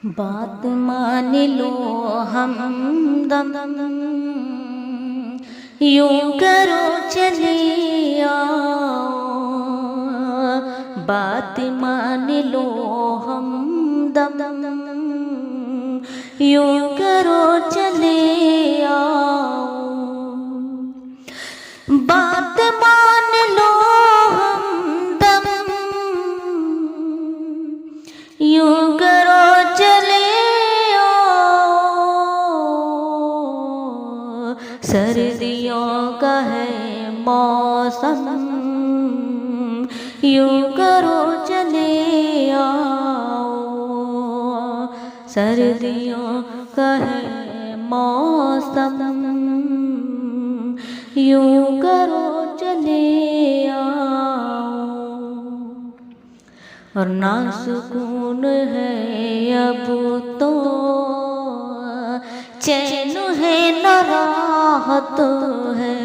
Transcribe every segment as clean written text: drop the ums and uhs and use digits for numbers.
बात मान लो हमदम, यूं करो चले आओ। बात मान लो हमदम, यूं करो चले आओ। बात मान लो हमदम, यूं करो चले आओ। सर्दियों का है मौसम, यूं करो चले आओ। सर्दियों का है मौसम, यूं करो चले आओ। और ना सुकून है अब तो, चैन है न राहत है।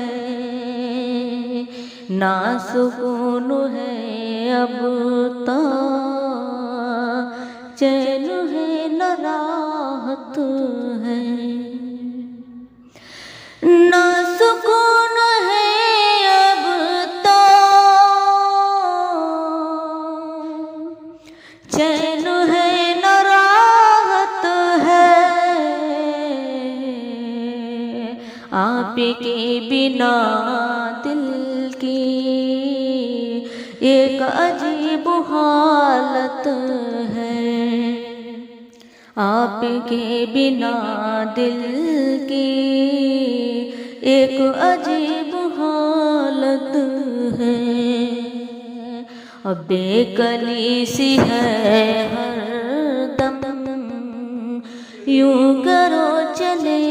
ना सुकून है अब तो, चैन है न राहत है। ना सुकून है अब तो, चैन है न राहत है। आपके बिना दिल की एक अजीब हालत है। आपके बिना दिल की एक अजीब हालत है। अब बेकली सी है हरदम, यूं करो चले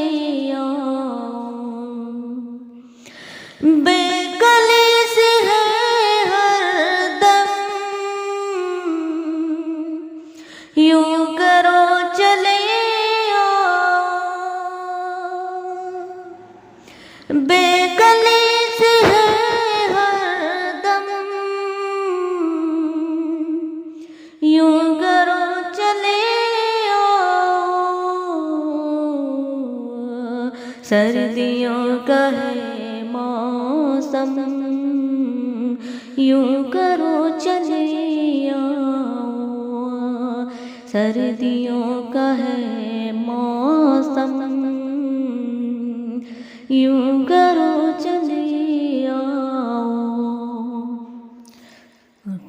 आओ। बेकली सी है हरदम, यूं करो चले आओ। बेकली सी है हरदम, यूं करो चले आओ। सर्दियों का है मौसम, यूं करो चले आओ। सर्दियों का है मौसम, यूं करो चले आओ।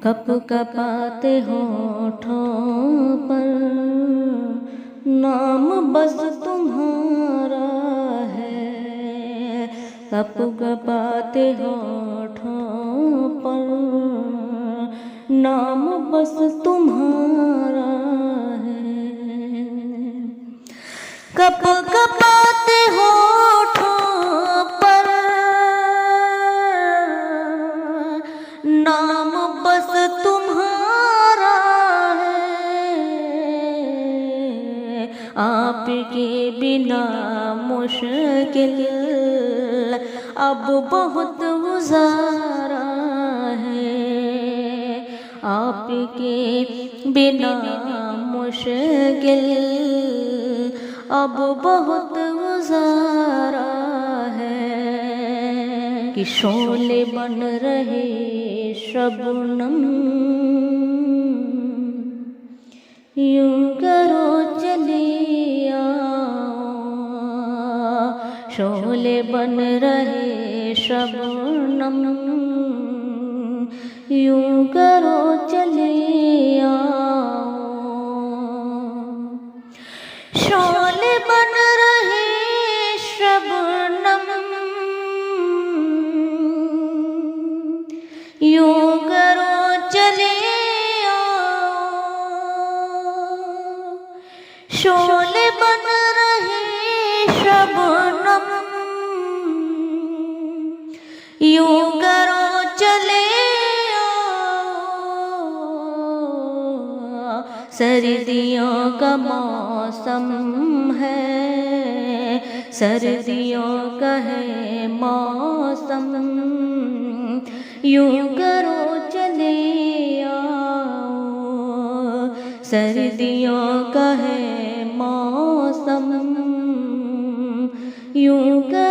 कप कपाते होठों पर नाम बस तुम्हारा है। कप कपाते होठों पर नाम बस तुम्हारा है। कप कपाते होठों पर नाम बस तुम्हारा है। आपके बिना मुश्किल अब बहुत गुजारा है। आपके बिना मुश्किल अब बहुत गुजारा है। कि शोले बन रहे शबनम, यूं करो चले आओ। शोले बन रहे शबनम, यूं करो चले आओ। शोले बन रहे शबनम, यूं करो चले आओ। शोले बन रहे शबनम, यूं करो चले आओ। सर्दियों का मौसम है, सर्दियों का है मौसम, यूं करो चले आओ। सर्दियों का है मौसम, यूं कर